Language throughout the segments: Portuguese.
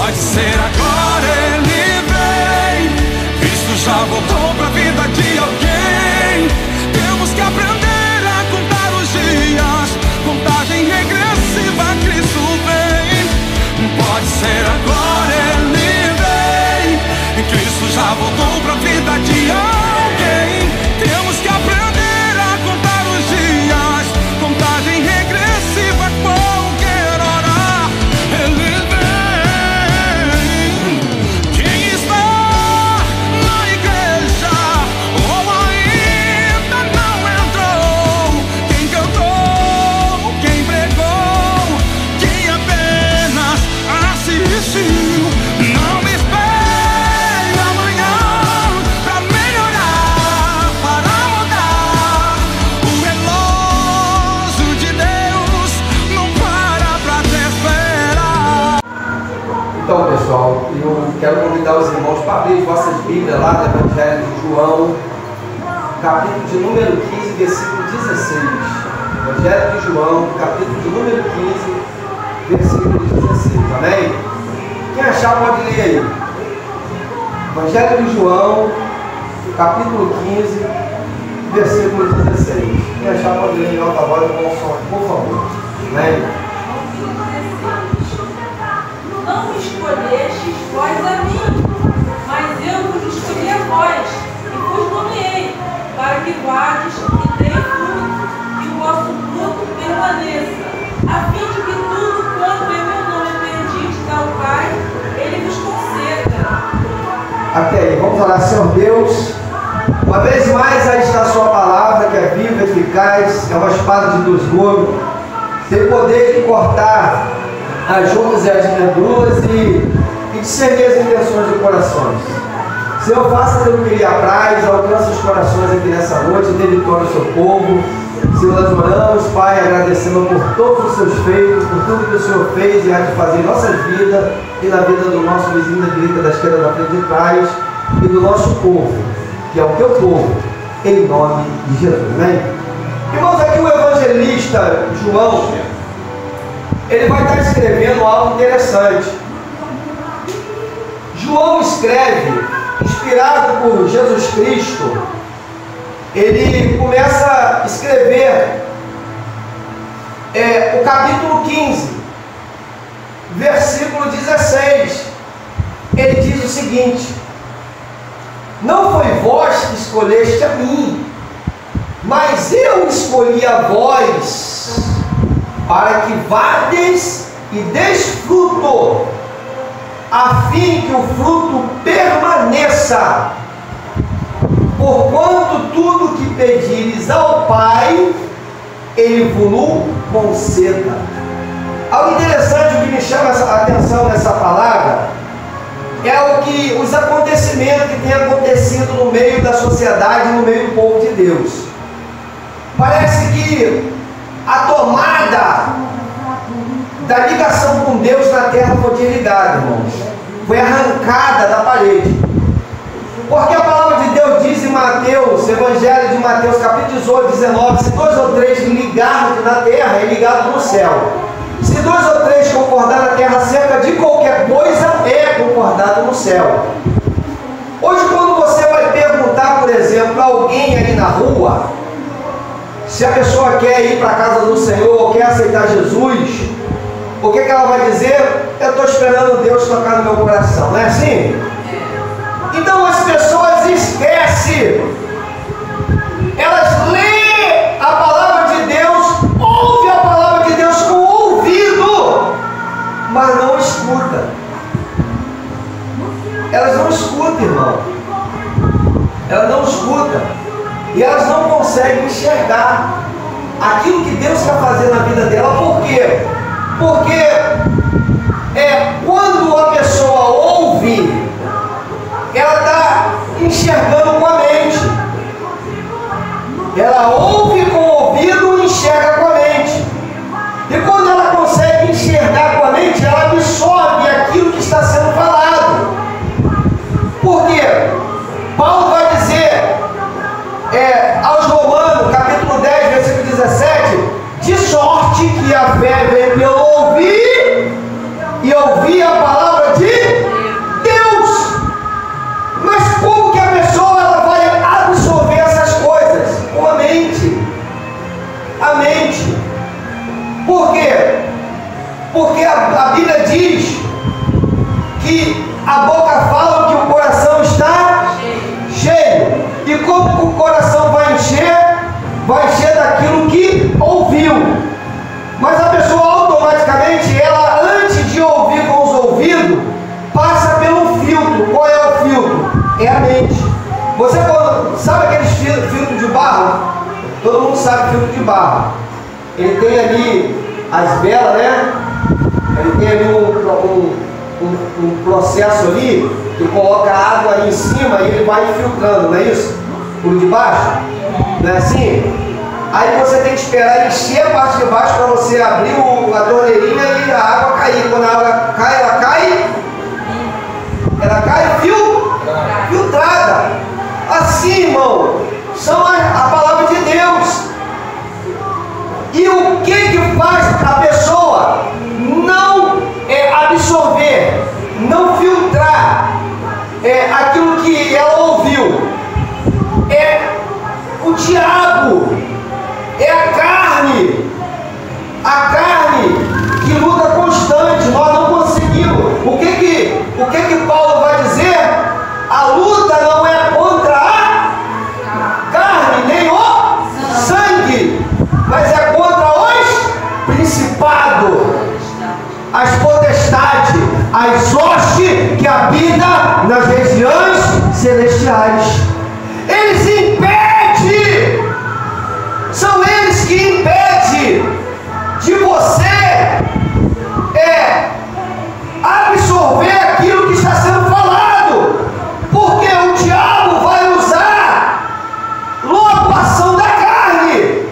Pode ser agora, Ele vem. Cristo já voltou pra vida de alguém. Temos que aprender a contar os dias. Contagem regressiva, Cristo vem. Pode ser agora, Ele vem. Cristo já voltou pra vida de alguém. Temos que aprender a contar os dias. Contagem regressiva, qualquer hora Ele vem. Quem está na igreja ou ainda não entrou, quem cantou, quem pregou, quem apenas assistiu, não me espere amanhã pra melhorar, para mudar. O relógio de Deus não para pra te esperar. Então, pessoal, eu quero convidar os irmãos para abrir vossas Bíblias lá no Evangelho de João, capítulo de número 15, versículo 16. Evangelho de João, capítulo de número 15, versículo 16. Amém? Quem achar pode ler aí. Evangelho de João, capítulo 15, versículo 16. Quem achar pode ler em alta voz e bom som, por favor. Amém? Não me escolhestes vós a mim, mas eu vos escolhi a vós, e vos nomeei, para que vades e deis fruto, e o vosso fruto permaneça, a fim de que tudo quanto em meu nome pedistes ao Pai, Ele vos conceda. Até aí, vamos orar. Senhor Deus, uma vez mais aí está a sua palavra, que é viva, eficaz, é uma espada de dois gumes, tem poder de cortar as juntas e as medulas e discernir as intenções de corações. Senhor, faça pelo que lhe apraz, alcance os corações aqui nessa noite, dê vitória ao seu povo. Senhor, nós oramos, Pai, agradecendo por todos os seus feitos, por tudo que o Senhor fez e há de fazer em nossas vidas e na vida do nosso vizinho da direita, da esquerda, da frente e de trás, e do nosso povo, que é o teu povo, em nome de Jesus. Amém? Irmãos, aqui o evangelista João, ele vai estar escrevendo algo interessante. João escreve, inspirado por Jesus Cristo, ele começa a escrever o capítulo 15, versículo 16. Ele diz o seguinte: não foi vós que escolheste a mim, mas eu escolhi a vós, para que vades e deis fruto, a fim que o fruto permaneça. Porquanto tudo que pedires ao Pai, Ele vos conceda. Algo interessante, o que me chama a atenção nessa palavra é os acontecimentos que têm acontecido no meio da sociedade, no meio do povo de Deus. Parece que a tomada da ligação com Deus na terra foi desligada, irmãos. Foi arrancada da parede. Porque a palavra de Deus diz em Mateus, Evangelho de Mateus, capítulo 18, 19: se dois ou três ligarem na terra, é ligado no céu. Se dois ou três concordar na terra acerca de qualquer coisa, é concordado no céu. Hoje, quando você vai perguntar, por exemplo, a alguém ali na rua, se a pessoa quer ir para a casa do Senhor, ou quer aceitar Jesus, o que ela vai dizer? Eu estou esperando Deus tocar no meu coração, não é assim? Então as pessoas esquecem, elas leem a palavra de Deus, ouvem a palavra de Deus com o ouvido, mas não escutam. Elas não escutam, irmão. Elas não escutam. E elas não conseguem enxergar aquilo que Deus quer fazer na vida dela. Por quê? Porque quando a pessoa ouve, ela está enxergando com a mente. Ela ouve com o ouvido e enxerga com a mente. E quando ela consegue enxergar com a mente, ela absorve aquilo que está sendo falado. Por quê? Paulo vai dizer aos Romanos, capítulo 10, versículo 17: de sorte que a fé vem pelo ouvir, e ouvir a palavra de Bíblia diz que a boca fala que o coração está cheio. E como o coração vai encher daquilo que ouviu. Mas a pessoa automaticamente, ela antes de ouvir com os ouvidos, passa pelo filtro. Qual é o filtro? É a mente. Você sabe aqueles filtros de barro? Todo mundo sabe filtro de barro. Ele tem ali as velas, né? Ele tem ali um processo ali que coloca água aí em cima e ele vai filtrando, não é isso? Por de baixo? Não é assim? Aí você tem que esperar encher a parte de baixo para você abrir a torneirinha e a água cair. Quando a água cai, ela cai filtrada. Assim, irmão, são a palavra de Deus. E o que faz a pessoa não absorver, não filtrar aquilo que ela ouviu? É o diabo, é a carne que luta constante. Nós não conseguimos. O que Paulo vai dizer? A luta não é contra a carne, nem o sangue, mas é contra os principados, as potestades, as hostes que habitam nas regiões celestiais. Eles impedem, são eles que impedem de você absorver aquilo que está sendo falado, porque o diabo vai usar logo a ação da carne.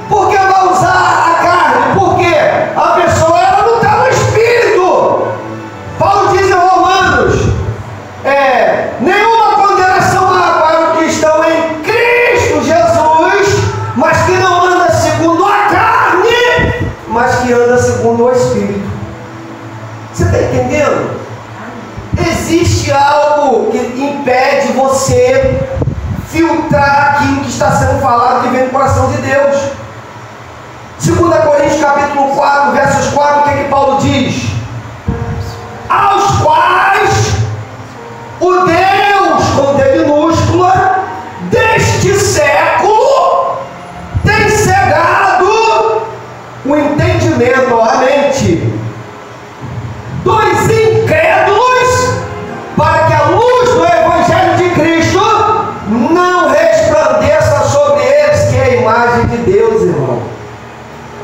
Por que vai usar a carne? Porque a pessoa ela não está no espírito. Paulo diz em Romanos, nenhuma condenação há para os que estão em Cristo Jesus, mas que não anda segundo a carne, mas que anda segundo o Espírito. Você está entendendo? Existe algo que impede você filtrar aquilo que está sendo falado, que vem do coração de Deus. 2 Coríntios capítulo 4, versos 4, o que Paulo diz? Aos quais o Deus, com D minúscula, deste século tem cegado o entendimento, a mente dos incrédulos, para que a luz do Evangelho de Cristo não resplandeça sobre eles, que é a imagem de Deus, irmão.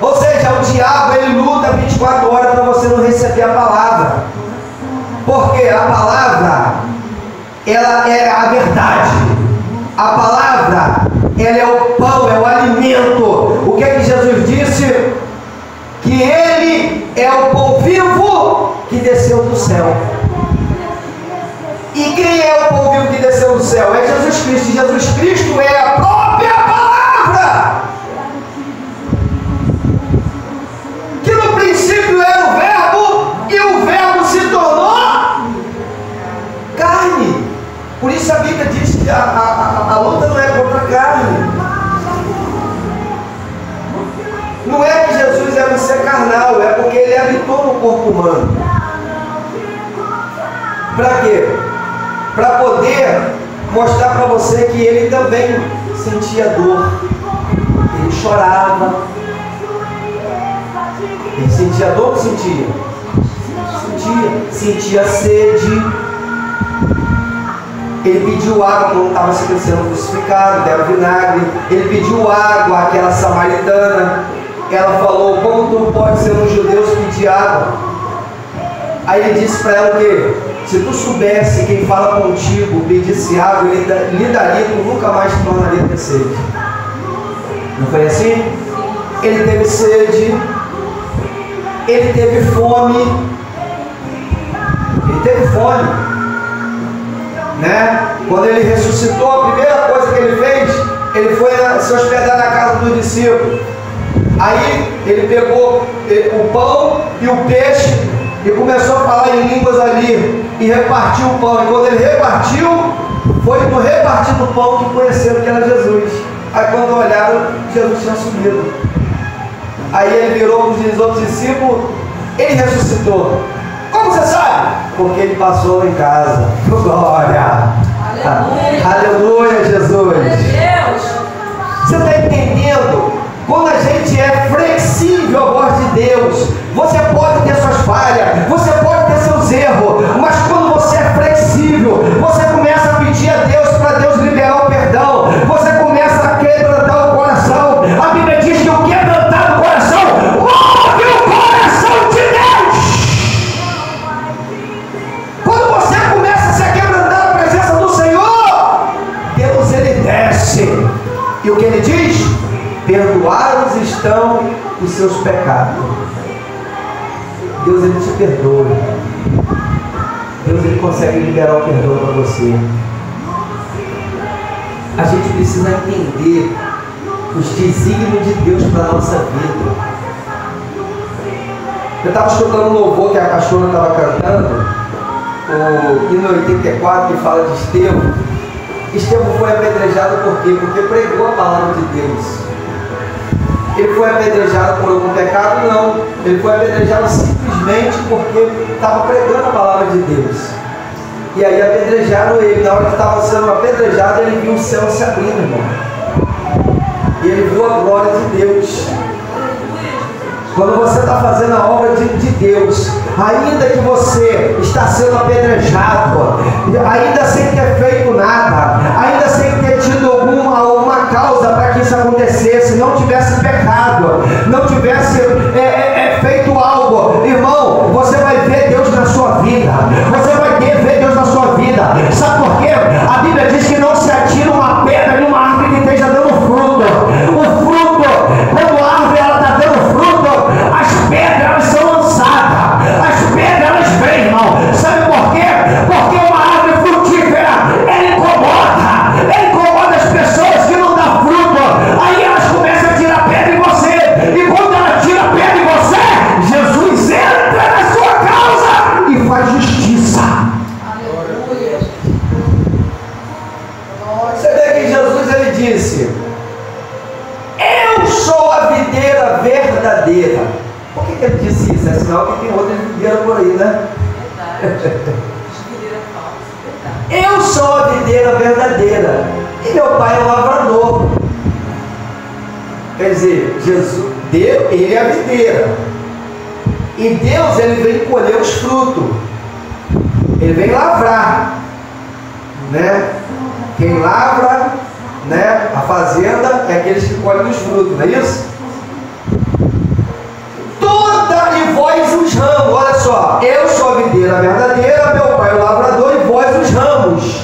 Ou seja, o diabo ele luta 24 horas para você não receber a palavra, porque a palavra ela é a verdade, a palavra ela é o pão, é o alimento. O que é que Jesus disse? Que ele é o pão vivo que desceu do céu. E quem é o pão vivo que desceu do céu? É Jesus Cristo. Jesus Cristo é a própria palavra, que no princípio era o verbo, e o verbo se tornou carne. Por isso a Bíblia diz que a luta não é contra a carne. Não é que Jesus era um ser carnal, é porque ele habitou no corpo humano. Para quê? Para poder mostrar para você que ele também sentia dor. Ele chorava. Ele sentia dor ou sentia? Sentia sede. Ele pediu água quando estava sendo crucificado, deram vinagre. Ele pediu água àquela samaritana. Ela falou: como tu pode ser um judeu pedir água? Aí ele disse para ela o quê? Se tu soubesse quem fala contigo pedisse água, ele lhe daria, tu nunca mais te tornaria a ter sede. Não foi assim? Ele teve sede, ele teve fome, né? Quando ele ressuscitou, a primeira coisa que ele fez, ele foi se hospedar na casa dos discípulos. Aí ele pegou o pão e o peixe e começou a falar em línguas ali e repartiu o pão. E quando ele repartiu, foi no repartir do pão que conheceram que era Jesus. Aí quando olharam, Jesus tinha sumido. Aí ele virou para os outros discípulos: Ele ressuscitou. Como você sabe? Porque ele passou lá em casa. Glória! Aleluia, Jesus! Você está entendendo? Quando a gente é flexível à voz de Deus, você pode ter suas falhas, você pode ter seus erros, mas quando você é flexível, você começa a pedir a Deus para Deus liberar o perdão, você começa a quebrantar o coração. A Bíblia diz que o quebrantar do coração move o coração de Deus. Quando você começa a se quebrantar na presença do Senhor, Deus ele desce. E o que ele diz? Perdoados estão os seus pecados. Deus ele te perdoa. Deus ele consegue liberar o perdão para você. A gente precisa entender os desígnios de Deus para a nossa vida. Eu estava escutando um louvor que a pastora estava cantando, o hino 84, que fala de Estevão. Estevão foi apedrejado por quê? Porque pregou a palavra de Deus. Ele foi apedrejado por algum pecado? Não. Ele foi apedrejado simplesmente porque estava pregando a palavra de Deus. E aí apedrejaram ele. Na hora que estava sendo apedrejado, ele viu o céu se abrindo, irmão. E ele viu a glória de Deus. Quando você está fazendo a obra de Deus, ainda que você está sendo apedrejado, ainda sem ter feito nada, ainda sem ter tido alguma causa para que isso acontecesse, não tivesse pecado, não tivesse feito algo, irmão, você vai ver Deus na sua vida, você vai ver Deus na sua vida. Sabe por quê? A Bíblia diz que não se atira uma pedra em uma árvore que esteja dando fruto. O fruto, quando a árvore ela está dando fruto, as pedras elas são lançadas, as pedras elas vêm, irmão. Sabe por quê? Porque uma árvore frutífera ela incomoda as pessoas que não dão fruto. Aí elas começam a tirar pedra em você, e quando ela tira pedra em você, Jesus entra na sua causa e faz justiça. Aleluia. Você vê que Jesus ele disse: eu sou a videira verdadeira. Por que ele disse isso? É sinal que tem outras videiras por aí, né? Verdade. Eu sou a videira verdadeira e meu pai é o lavrador. Quer dizer, Jesus, Deus, ele é a videira. E Deus, ele vem colher os frutos. Ele vem lavrar, né? Quem lavra, né, a fazenda é aqueles que colhem os frutos, não é isso? E vós os ramos, olha só, eu sou a videira verdadeira, meu pai é o lavrador, e vós os ramos.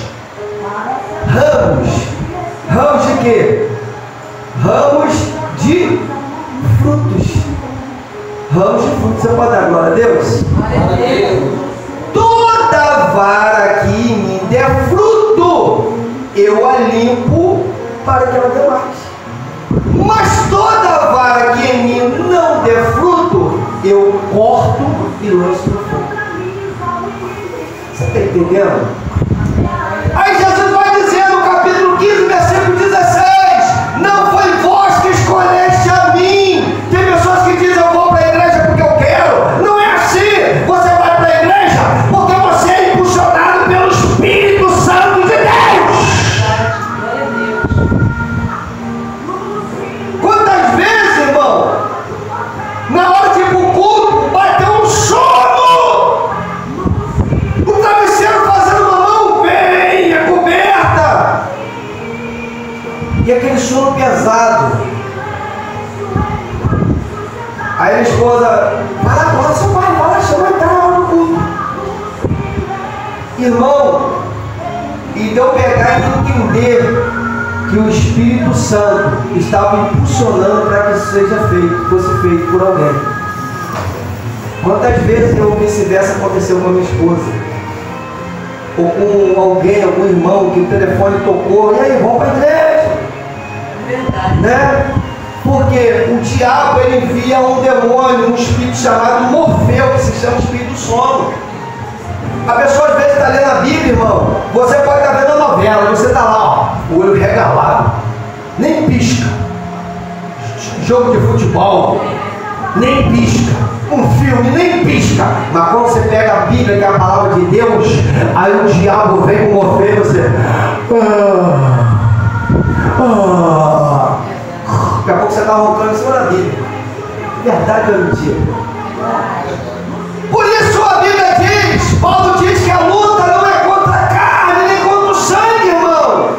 Ramos de quê? Ramos de frutos. Ramos de frutos. Você pode dar glória a Deus? Toda vara que em mim der fruto, eu a limpo para que ela dê mais. Mas toda vara que em mim não der fruto, eu corto e lanço no fogo. Você está entendendo? Aí Jesus vai dizer no capítulo 15, versículo 16: não foi vós que escolheste a mim. Tem pessoas que dizem: eu vou para a igreja porque eu quero. Não é assim. Você vai para a igreja porque você é impulsionado pelo Espírito Santo de Deus. Quantas vezes, irmão, na hora de ir para o culto, bateu um sono, o travesseiro fazendo uma mão, vem, a coberta, e aquele sono pesado. Aí a esposa: vai lá, bora, seu pai, vai lá, chama a hora do culto. Irmão, e deu pegar e entender que o Espírito Santo estava impulsionando para que isso seja feito, fosse feito por alguém. Quantas vezes ou vice-versa aconteceu com a minha esposa, ou com alguém, algum irmão, que o telefone tocou: e aí, vamos para a igreja? Verdade. Né? Porque o diabo ele envia um demônio, um espírito chamado Morfeu, que se chama espírito do sono. A pessoa às vezes está lendo a Bíblia, irmão. Você pode estar vendo a novela, você está lá, ó, o olho regalado, nem pisca. Jogo de futebol, nem pisca. um filme, nem pisca. Mas quando você pega a Bíblia, que é a palavra de Deus, aí o diabo vem com você e você... Daqui a pouco você está roncando em cima da Bíblia. Verdade ou mentira? Por isso a Bíblia diz, Paulo diz que a luta não é contra a carne, nem contra o sangue, irmão.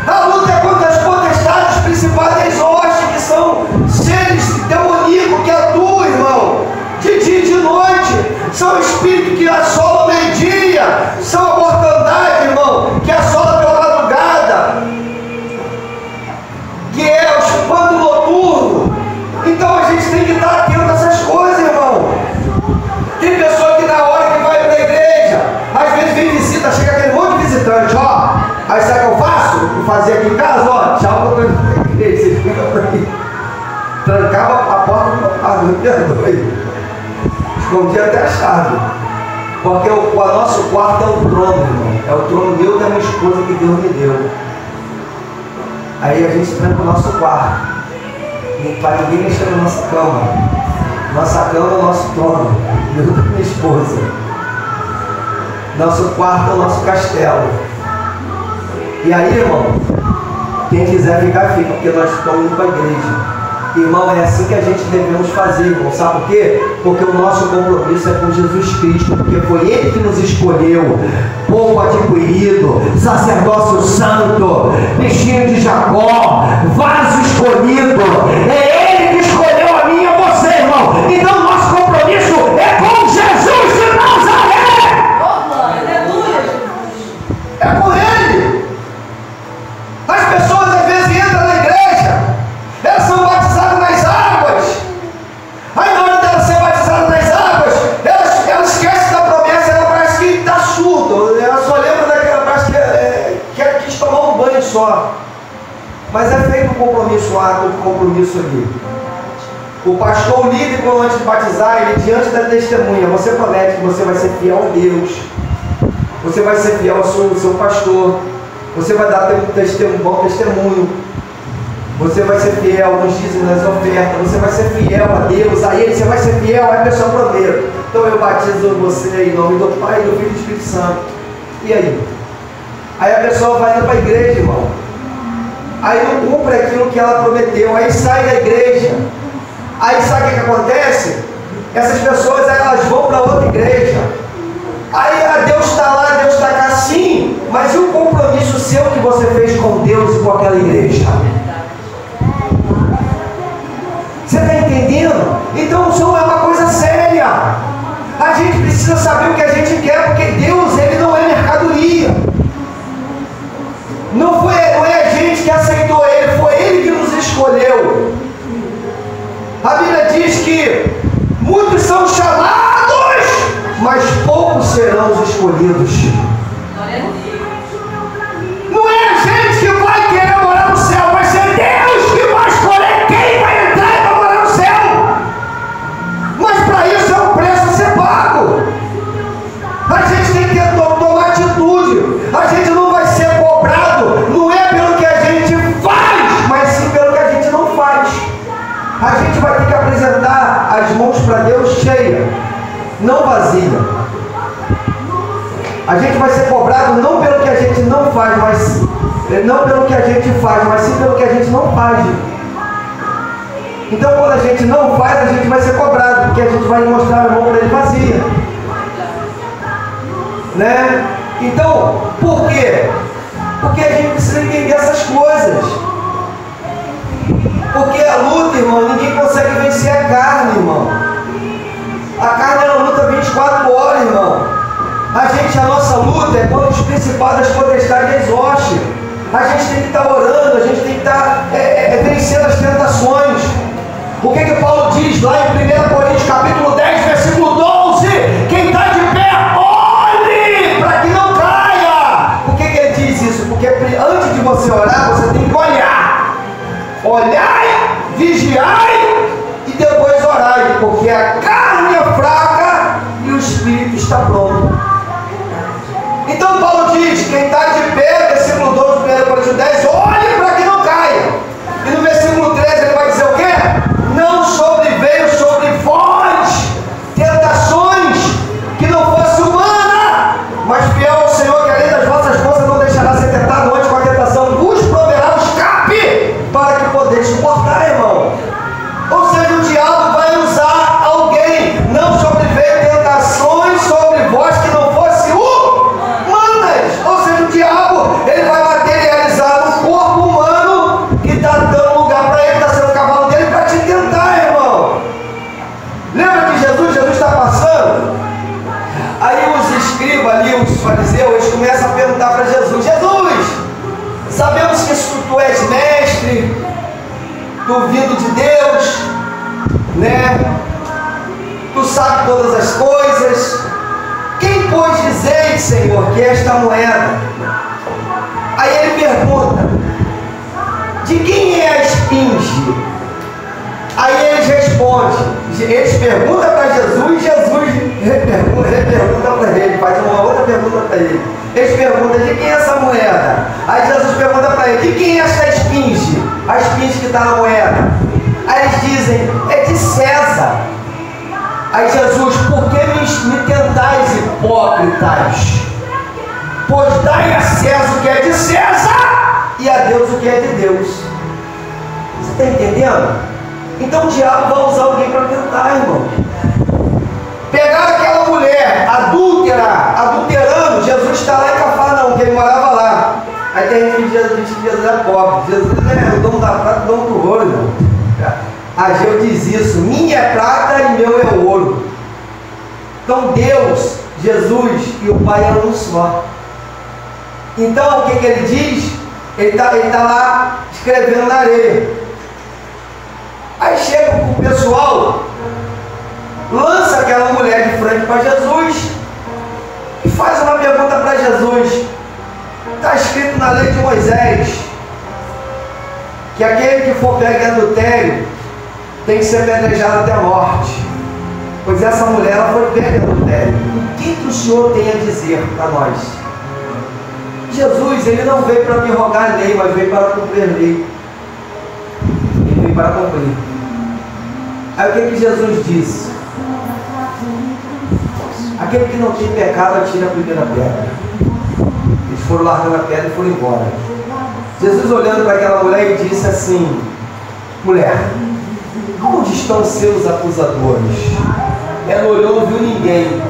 A luta é contra as potestades principais das hostes, que são seres demoníacos que atuam, irmão, de dia e de noite. São espíritos que assolam meio-dia, são a mortandade, irmão, que assola pela madrugada, que é o espanto noturno. Então a gente tem que estar atento a essas coisas, irmão. Tem pessoa que na hora que vai para a igreja, às vezes vem visita, chega aquele monte de visitante, ó. Aí sabe o que eu faço? Eu fazia aqui em casa, ó, tchau, eu estou indo para a igreja, vocês ficam por aqui. Trancava a porta do meu quarto, me perdoe. Escondia até a chave. Porque o nosso quarto é o trono, irmão. É o trono meu e da minha esposa que Deus me deu. Aí a gente tranca o nosso quarto. Para ninguém mexer na nossa cama. Nossa cama é o nosso trono. Meu e da minha esposa. Nosso quarto é o nosso castelo. E aí, irmão, quem quiser ficar, fica, porque nós estamos indo para a igreja. Irmão, é assim que a gente devemos fazer, irmão. Sabe por quê? Porque o nosso compromisso é com Jesus Cristo, porque foi Ele que nos escolheu, povo adquirido, sacerdócio santo, bichinho de Jacó, vaso escolhido. É Ele que escolheu a mim e a você, irmão. Então nosso compromisso é com Jesus de Nazaré. É com Ele. As pessoas às vezes entram na igreja, elas são batizadas nas águas. Aí na hora dela ser batizada nas águas, ela esquece da promessa, ela parece que está surda. Ela só lembra daquela, parece que ela quis tomar um banho só. Mas é feito um compromisso, um ato de compromisso ali. O pastor, o líder, quando antes de batizar, ele diante da testemunha, você promete que você vai ser fiel a Deus. Você vai ser fiel ao seu pastor. Você vai dar um bom testemunho. Você vai ser fiel nos dízimos, nas ofertas. Você vai ser fiel a Deus. A Ele você vai ser fiel. Aí a pessoa promete. Então eu batizo você em nome do Pai, do Filho e do Espírito Santo. E aí? Aí a pessoa vai indo para a igreja, irmão. Aí não cumpre aquilo que ela prometeu. Aí sai da igreja. Aí sabe o que acontece? Essas pessoas elas vão para outra igreja. Aí Deus está lá, Deus está cá, sim. Mas e o compromisso seu que você fez com Deus e com aquela igreja? Você está entendendo? Então isso é uma coisa séria. A gente precisa saber o que a gente quer, porque Deus, Ele não é mercadoria. Não é a gente que aceitou Ele, foi Ele que nos escolheu. A Bíblia diz que muitos são chamados, mas poucos serão os escolhidos. Não é a gente que vai querer morar no céu, vai ser Deus que vai escolher quem vai entrar e vai morar no céu. Mas para isso é um preço a ser pago. A gente tem que tomar atitude. A gente não vai ser cobrado, não é pelo que a gente faz, mas sim pelo que a gente não faz. A gente vai ter que apresentar as mãos para Deus cheias, não vazia. A gente vai ser cobrado não pelo que a gente não faz, mas não pelo que a gente faz, mas sim pelo que a gente não faz. Então quando a gente não faz, a gente vai ser cobrado, porque a gente vai mostrar a mão para Ele vazia, né? Então, por quê? Porque a gente precisa entender essas coisas. Porque a luta, irmão, ninguém consegue vencer a carne, irmão. A carne ela luta 24 horas, irmão. A nossa luta é contra os principais das potestades das hostes. A gente tem que estar orando, a gente tem que estar vencendo as tentações. O que Paulo diz lá em 1 Coríntios capítulo 10, versículo 12? Quem está de pé, olhe para que não caia. Por que ele diz isso? Porque antes de você orar, você tem que olhar. Olhai, vigiai e depois orai, porque a carne é fraca e o espírito está pronto. Então Paulo diz, quem está de pé, versículo 12 do 1 Coríntios 10, olhe para que não caia. E no versículo 13 ele vai dizer o quê? Não sobreveio sobre vós escribas ali, os fariseus, eles começam a perguntar para Jesus: Jesus, sabemos que tu és mestre, tu vindo de Deus, né? Tu sabes todas as coisas. Quem pois dizeis, Senhor, que esta moeda? Aí ele pergunta: de quem é a esfinge? Aí eles respondem, eles perguntam para Jesus, Jesus pergunta para ele, faz uma outra pergunta para ele. Eles perguntam: de quem é essa moeda? Aí Jesus pergunta para ele: de quem é esta esfinge? A esfinge que está na moeda. Aí eles dizem: é de César. Aí Jesus: por que me tentais, hipócritas? Pois dai a César o que é de César e a Deus o que é de Deus. Você está entendendo? Então o diabo vai usar alguém para tentar, irmão. Pegaram aquela mulher adulterando. Jesus está lá em Cafarnaum, que ele morava lá. Aí tem gente que Jesus é pobre. Jesus é o dono da prata, o dono do ouro, irmão. Ageu diz isso: minha é prata e meu é ouro. Então Deus, Jesus e o Pai eram um só. Então o que ele diz? Ele tá lá escrevendo na areia. Aí chega o pessoal, lança aquela mulher de frente para Jesus e faz uma pergunta para Jesus. Está escrito na lei de Moisés que aquele que for pego em adultério tem que ser apedrejado até a morte. Pois essa mulher, ela foi pega em adultério. O que o Senhor tem a dizer para nós? Jesus, ele não veio para me rogar a lei, mas veio para cumprir a lei. Ele veio para cumprir. Aí o que Jesus disse? Aquele que não tem pecado, atira a primeira pedra. Eles foram largando a pedra e foram embora. Jesus, olhando para aquela mulher, e disse assim: mulher, onde estão seus acusadores? Ela olhou, não viu ninguém,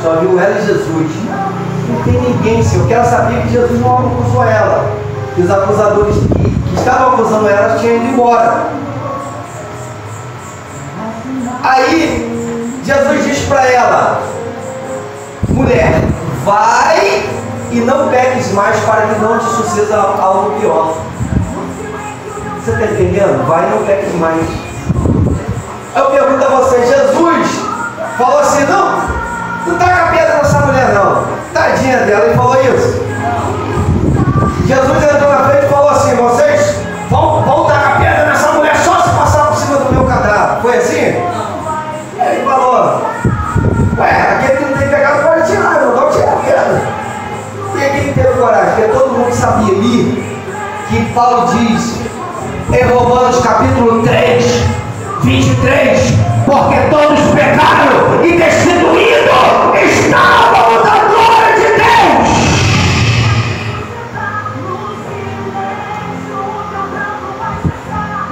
só viu ela e Jesus. Não tem ninguém, Senhor. Porque ela sabia que Jesus não acusou ela, que os acusadores que estavam acusando ela tinham ido embora. Aí Jesus diz para ela: mulher, vai e não peques mais, para que não te suceda algo pior. Você está entendendo? Vai e não peques mais. Eu pergunto a você: Jesus falou assim: não taca a pedra nessa mulher não, tadinha dela, ele falou isso? Jesus entrou na frente e falou assim: vocês vão tacar a pedra nessa mulher só se passar por cima do meu cadáver. Foi assim? Ele falou: ué, aquele que não tem pecado pode tirar, não tira a pedra. E quem teve coragem? Porque todo mundo sabia ali que Paulo diz em Romanos capítulo 3, 23: porque todos pecaram e destituídos estavam da glória de Deus.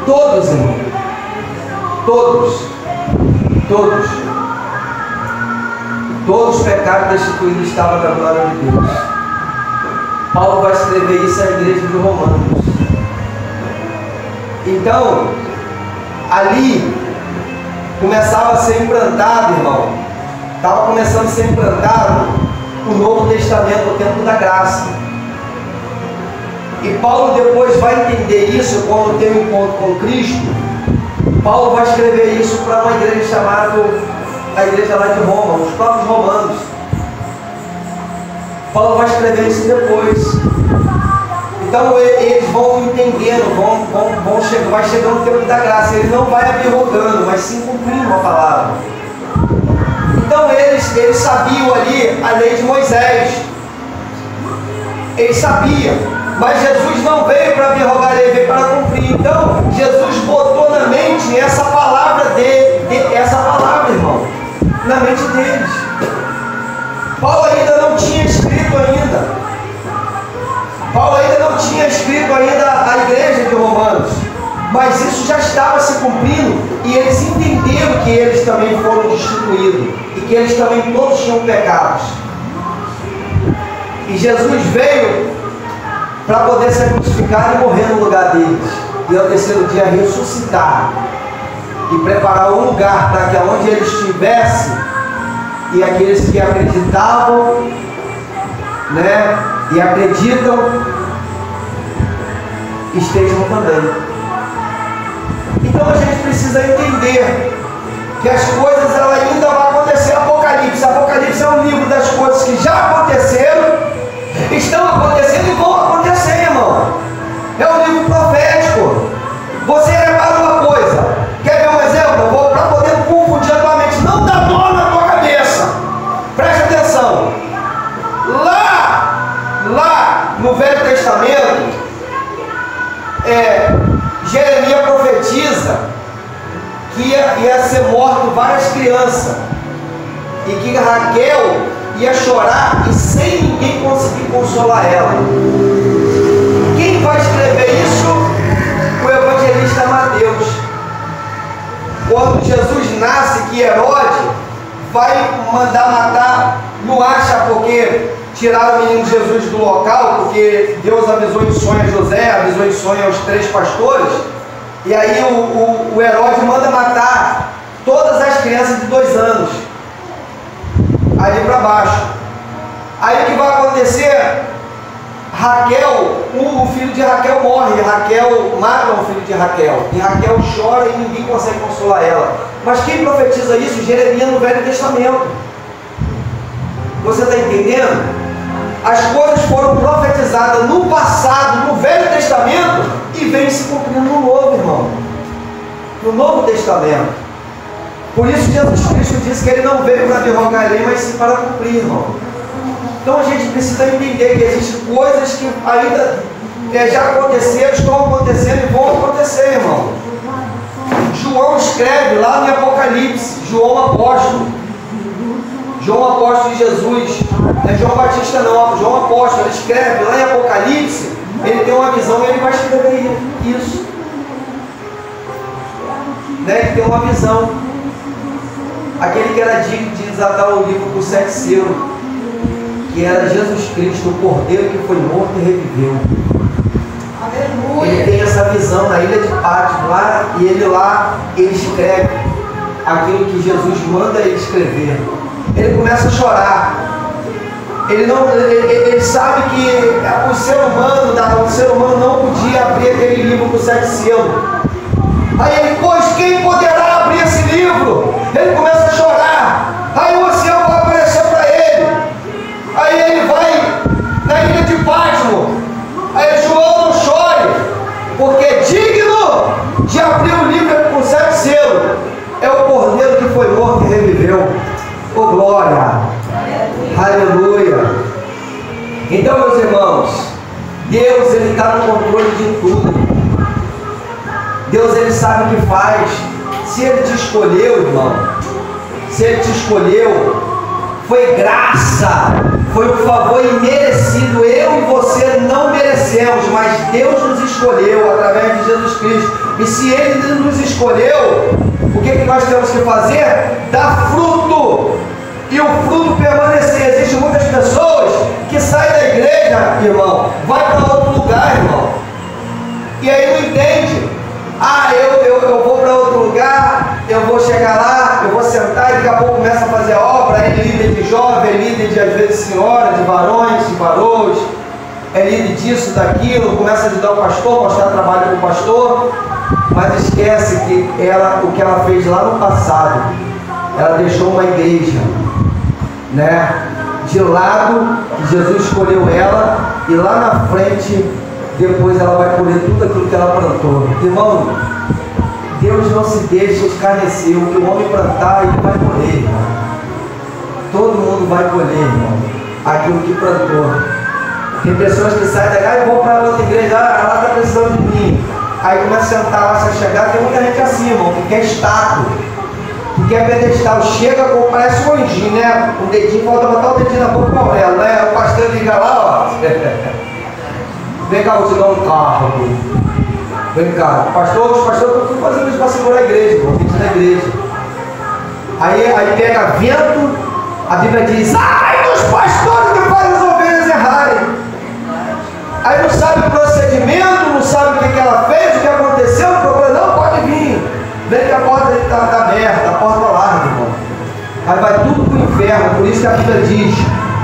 Todos, irmão. Todos pecaram e destituídos estavam da glória de Deus. Paulo vai escrever isso à igreja de Romanos. Então, ali começava a ser implantado, irmão. Estava começando a ser implantado o Novo Testamento, o tempo da graça. E Paulo depois vai entender isso quando tem um encontro com Cristo. Paulo vai escrever isso para uma igreja chamada a igreja lá de Roma, os próprios romanos. Paulo vai escrever isso depois. Então eles vão entendendo, vai chegando o tempo da graça. Ele não vai abirrogando, mas sim cumprindo a palavra. Então eles sabiam ali a lei de Moisés. Eles sabiam, mas Jesus não veio para abirrogar a lei, veio para cumprir. Então Jesus botou na mente essa palavra essa palavra, irmão, na mente deles. Paulo ainda não tinha escrito ainda. Paulo ainda não tinha escrito ainda a igreja de Romanos, mas isso já estava se cumprindo e eles entenderam que eles também foram destituídos e que eles também todos tinham pecados. E Jesus veio para poder ser crucificado e morrer no lugar deles, e ao terceiro dia ressuscitar e preparar um lugar para que onde ele estivesse, e aqueles que acreditavam, né, e acreditam, estejam também. Então a gente precisa entender que as coisas elas ainda vão acontecer. Apocalipse é um livro das coisas que já aconteceram, estão acontecendo e vão acontecer, irmão. É um livro profético. Você repara uma coisa, quer ver um exemplo? Para poder confundir a tua mente, não dá nó na tua cabeça. Preste atenção. Lá no Velho Testamento, Jeremias profetiza que ia ser morto várias crianças e que Raquel ia chorar e sem ninguém conseguir consolar ela. Quem vai escrever isso? O evangelista Mateus. Quando Jesus nasce, que Herodes vai mandar matar, não acha porque tiraram o menino Jesus do local, porque Deus avisou em sonho a José, avisou em sonho aos 3 pastores, e aí o Herodes manda matar todas as crianças de 2 anos, ali para baixo. Aí o que vai acontecer? Raquel, o filho de Raquel morre, Raquel mata o filho de Raquel, e Raquel chora e ninguém consegue consolar ela. Mas quem profetiza isso? Jeremias no Velho Testamento. Você está entendendo? As coisas foram profetizadas no passado, no Velho Testamento, e vem se cumprindo no Novo, irmão. No Novo Testamento. Por isso Jesus Cristo disse que Ele não veio para derrogar a lei, mas sim para cumprir, irmão. Então a gente precisa entender que existem coisas que ainda já aconteceram, estão acontecendo e vão acontecer, irmão. João escreve lá no Apocalipse, João Apóstolo de Jesus, não é João Batista não, João Apóstolo, ele escreve lá em Apocalipse, ele tem uma visão e ele vai escrever isso, né? Ele tem uma visão, aquele que era digno de desatar o livro por 7 selos, que era Jesus Cristo, o Cordeiro que foi morto e reviveu. Aleluia. Ele tem essa visão na ilha de Patmos lá, e ele escreve aquilo que Jesus manda ele escrever. Ele começa a chorar. Ele sabe que o ser humano não podia abrir aquele livro com 7 selos. Aí ele, pois quem poderá abrir esse livro? Ele começa a chorar. Aí o céu vai aparecer para ele. Aí ele vai na ilha de Patmos. Aí João, não chore, porque digno de abrir o livro com 7 selos é o Cordeiro que foi morto e reviveu. Oh glória! Aleluia! Então, meus irmãos, Deus ele está no controle de tudo. Deus ele sabe o que faz. Se Ele te escolheu, irmão, se Ele te escolheu, foi graça, foi um favor imerecido. Eu e você não merecemos, mas Deus nos escolheu através de Jesus Cristo. E se Ele nos escolheu, o que nós temos que fazer? Dar fruto. E o fruto permanecer. Existem muitas pessoas que saem da igreja, irmão, vai para outro lugar, irmão, e aí não entende. Eu vou para outro lugar, eu vou chegar lá, eu vou sentar e daqui a pouco começa a fazer obra. É líder de jovem, é líder de às vezes senhora, de varões, de varoes, é líder disso, daquilo, começa a ajudar o pastor, mostrar trabalho com o pastor, mas esquece que o que ela fez lá no passado, ela deixou uma igreja, né, de lado, que Jesus escolheu ela, e lá na frente, depois ela vai colher tudo aquilo que ela plantou. Irmão, Deus não se deixa escarnecer. O que o homem plantar, ele vai colher, irmão. Todo mundo vai colher, irmão, aquilo que plantou. Tem pessoas que saem daqui, eu vou para outra igreja, ela está precisando de mim. Aí começa a sentar lá, se chegar, tem muita gente assim, irmão, que quer estátua, que quer pedestal, chega como parece um anjinho, né? O dedinho, falta botar o dedinho na boca do Aurélio, né? O pastor liga lá, ó. Vem cá, vou te dar um carro. Vem cá, pastor, os pastores estão tudo fazendo isso para segurar a igreja, irmão, tem que ir na igreja. Aí pega vento, a Bíblia diz, ai dos pastores que fazem as ovelhas errarem. Aí não sabe o procedimento, não sabe o que ela fez, o que aconteceu, o problema não pode vir. Vem que a porta está aberta, a porta larga, irmão. Aí vai tudo para o inferno. inferno. Por isso que a Bíblia diz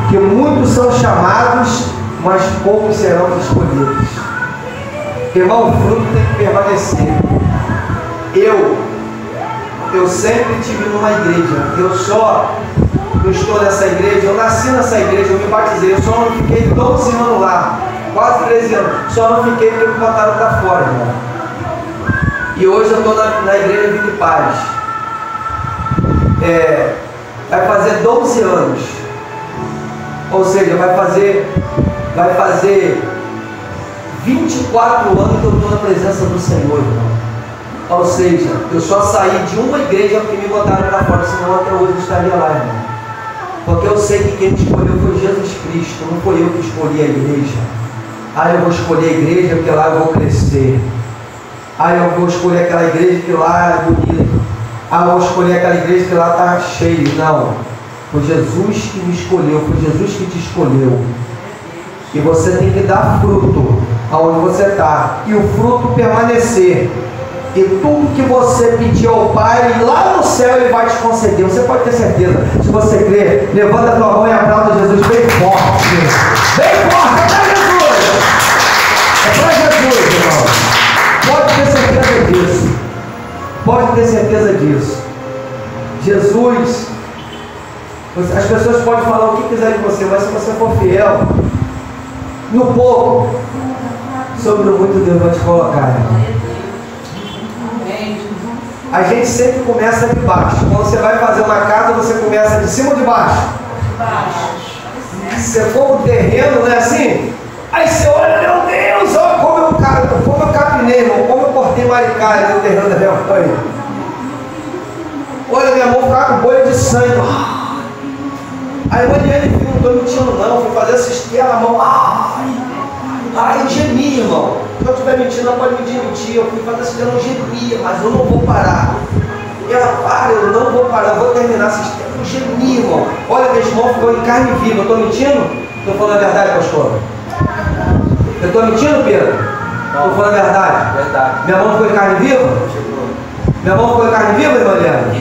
que muitos são chamados, mas poucos serão escolhidos. Irmão, o fruto tem que permanecer. Eu sempre estive numa igreja. Eu estou nessa igreja, eu nasci nessa igreja, eu me batizei. Eu só não fiquei 12 anos lá, quase 13 anos. Só não fiquei porque me botaram para fora, irmão. E hoje eu estou na igreja Vida e Paz. Vai fazer 12 anos. Ou seja, vai fazer 24 anos que eu estou na presença do Senhor, irmão. Ou seja, eu só saí de uma igreja porque me botaram para fora, senão até hoje eu estaria lá, irmão. Porque eu sei que quem me escolheu foi Jesus Cristo, não foi eu que escolhi a igreja. Eu vou escolher a igreja porque lá eu vou crescer. Eu vou escolher aquela igreja que lá é bonita. Eu vou escolher aquela igreja que lá está cheia. Não. Foi Jesus que me escolheu, foi Jesus que te escolheu. E você tem que dar fruto aonde você está. E o fruto permanecer. E tudo que você pedir ao Pai, lá no céu Ele vai te conceder. Você pode ter certeza. Se você crer, levanta a tua mão e aplauda Jesus bem forte. Bem forte, é para Jesus. É para Jesus, irmão. Pode ter certeza disso. Pode ter certeza disso. Jesus, as pessoas podem falar o que quiser de você, mas se você for fiel, no pouco, sobre o muito Deus vai te colocar, irmão. A gente sempre começa de baixo. Quando você vai fazer uma casa, você começa de cima ou de baixo? Se você for um terreno, não é assim? Aí você olha, meu Deus, olha como eu capinei, irmão, como eu cortei maricá no terreno da minha mãe. Olha, minha mão ficava com bolha de sangue. Aí a mãe dele viu, não estou mentindo não, fui fazer assistir a mão. Eu gemia, irmão. Se eu estiver mentindo, ela pode me mentir. Eu fui fazer assistir, eu não gemia, mas eu não vou parar. E ela, para, eu não vou parar, eu vou terminar assistindo. Eu gemia, irmão. Olha, meu irmão ficou em carne viva. Eu estou mentindo? Estou falando a verdade, pastor? Eu estou mentindo, Pedro? Estou falando a verdade? Verdade. Minha mão ficou em carne viva? Minha mão ficou em carne viva, irmã Liana?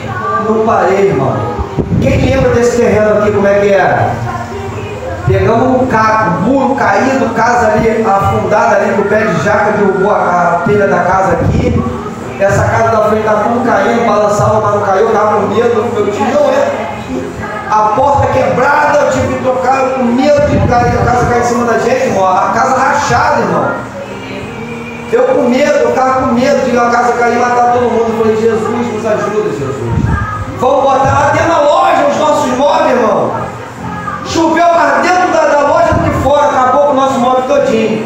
Não parei, irmão. Quem lembra desse terreno aqui, como é que era? Pegamos um muro caído, casa ali afundada ali, com o pé de jaca derrubou a telha da casa aqui. Essa casa da frente estava tudo caindo, balançava, mas não caiu, eu estava com medo, meu tio não é. A porta quebrada, eu tive que tocar com medo de cair, a casa cair em cima da gente, irmão. A casa rachada, irmão. Eu com medo, eu estava com medo de a casa cair e matar todo mundo. Eu falei, Jesus, nos ajuda, Jesus. Vamos botar lá dentro da loja os nossos móveis, irmão. Choveu mais dentro da loja do que fora, acabou com o nosso móvel todinho.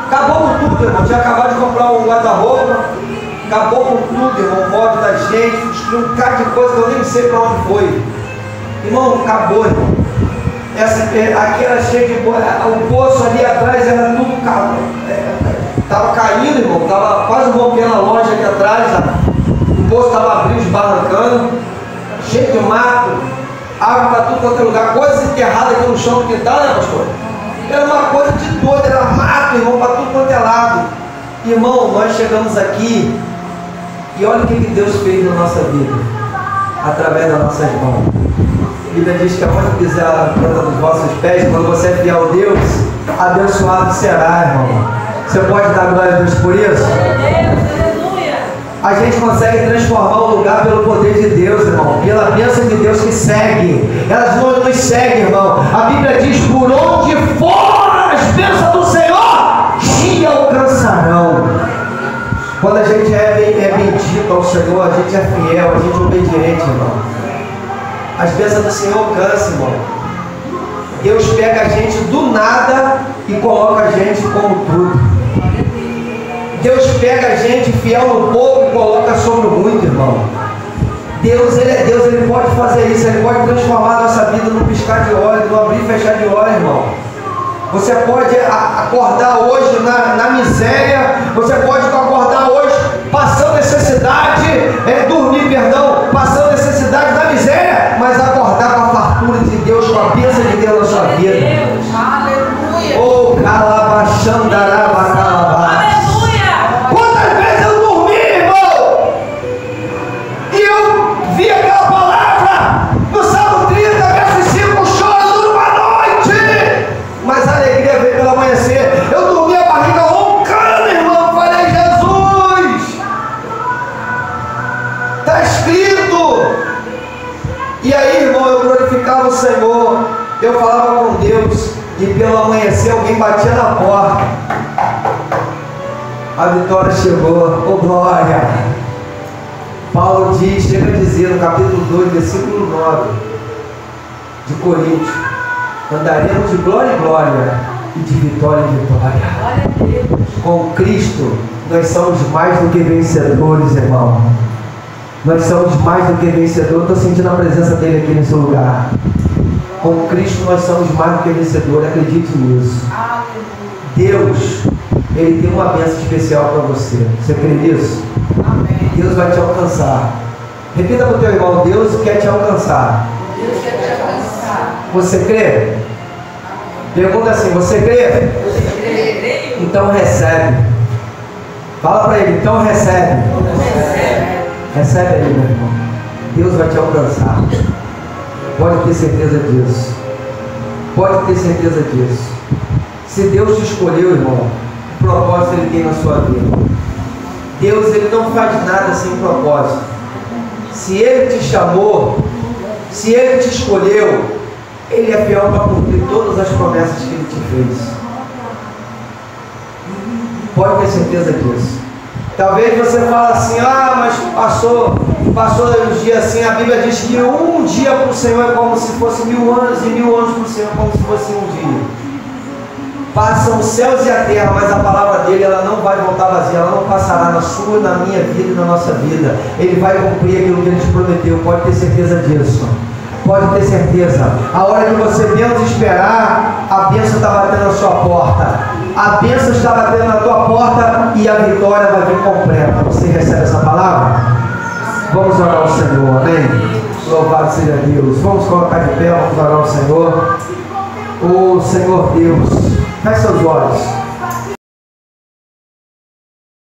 Acabou com tudo, irmão. Tinha acabado de comprar um guarda-roupa, acabou com tudo, irmão. O móvel da gente, destruiu um bocado de coisa que eu nem sei para onde foi. Irmão, acabou, irmão. Aqui era cheio de coisa, o poço ali atrás era tudo estava caindo, irmão. Estava quase rompendo a loja aqui atrás. O poço estava abrindo, esbarrancando, cheio de mato. Água para tudo quanto é lugar, coisas enterradas aqui no chão do quintal, né, pastor? Era uma coisa de doido, era mato, irmão, para tudo quanto é lado. Irmão, nós chegamos aqui e olha o que Deus fez na nossa vida, através das nossas mãos. A Bíblia diz que aonde pisar a planta dos vossos pés, quando você é fiel a Deus, abençoado será, irmão. Você pode dar glória a Deus por isso? A gente consegue transformar o lugar pelo poder de Deus, irmão. Pela bênção de Deus que segue. Elas não nos seguem, irmão. A Bíblia diz, por onde for as bênçãos do Senhor, te alcançarão. Quando a gente é bendito ao Senhor, a gente é fiel, a gente é obediente, irmão. As bênçãos do Senhor alcançam, irmão. Deus pega a gente do nada e coloca a gente como tudo. Deus pega a gente fiel no pouco e coloca sobre o muito, irmão. Deus, Ele é Deus, Ele pode fazer isso, Ele pode transformar a nossa vida num piscar de olhos, no abrir e fechar de olhos, irmão. Você pode acordar hoje na miséria, você pode acordar hoje passando necessidade, passando necessidade da miséria, mas acordar com a fartura de Deus, com a bênção de Deus na sua vida. Aleluia. Oh, calabachandarabacalabá. Vi aquela palavra no Salmo 30, com Deus e pelo amanhecer alguém batia na porta. A vitória chegou, oh glória! Paulo diz, chega a dizer no capítulo 2, versículo 9 de Coríntios: andaremos de glória em glória e de vitória em vitória. Glória a Deus. Com Cristo nós somos mais do que vencedores, irmão. Nós somos mais do que vencedores. Estou sentindo a presença dele aqui nesse lugar. Com Cristo nós somos mais do que vencedores, acredite nisso. Deus, Ele tem uma bênção especial para você. Você crê nisso? Amém. Deus vai te alcançar. Repita para o teu irmão: Deus quer te alcançar. Deus quer te alcançar. Você crê? Pergunta assim: você crê? Você crê? Então recebe. Fala para ele: então recebe. Recebe. Recebe aí, meu irmão. Deus vai te alcançar. Pode ter certeza disso. Pode ter certeza disso. Se Deus te escolheu, irmão, o propósito Ele tem na sua vida. Deus, Ele não faz nada sem propósito. Se Ele te chamou, se Ele te escolheu, Ele é fiel para cumprir todas as promessas que Ele te fez. Pode ter certeza disso. Talvez você fale assim: ah, mas passou os dias assim. A Bíblia diz que um dia para o Senhor é como se fosse 1000 anos, e 1000 anos para o Senhor é como se fosse um dia. Passam os céus e a terra, mas a palavra dele, ela não vai voltar vazia. Ela não passará na sua, na minha vida e na nossa vida. Ele vai cumprir aquilo que Ele te prometeu. Pode ter certeza disso. Pode ter certeza. A hora que você menos esperar, a bênção está batendo na sua porta. A bênção está batendo na tua porta e a vitória vai vir completa. Você recebe essa palavra? Vamos orar ao Senhor, amém? Louvado seja Deus. Vamos colocar de pé, vamos orar ao Senhor. O Senhor Deus, feche seus olhos.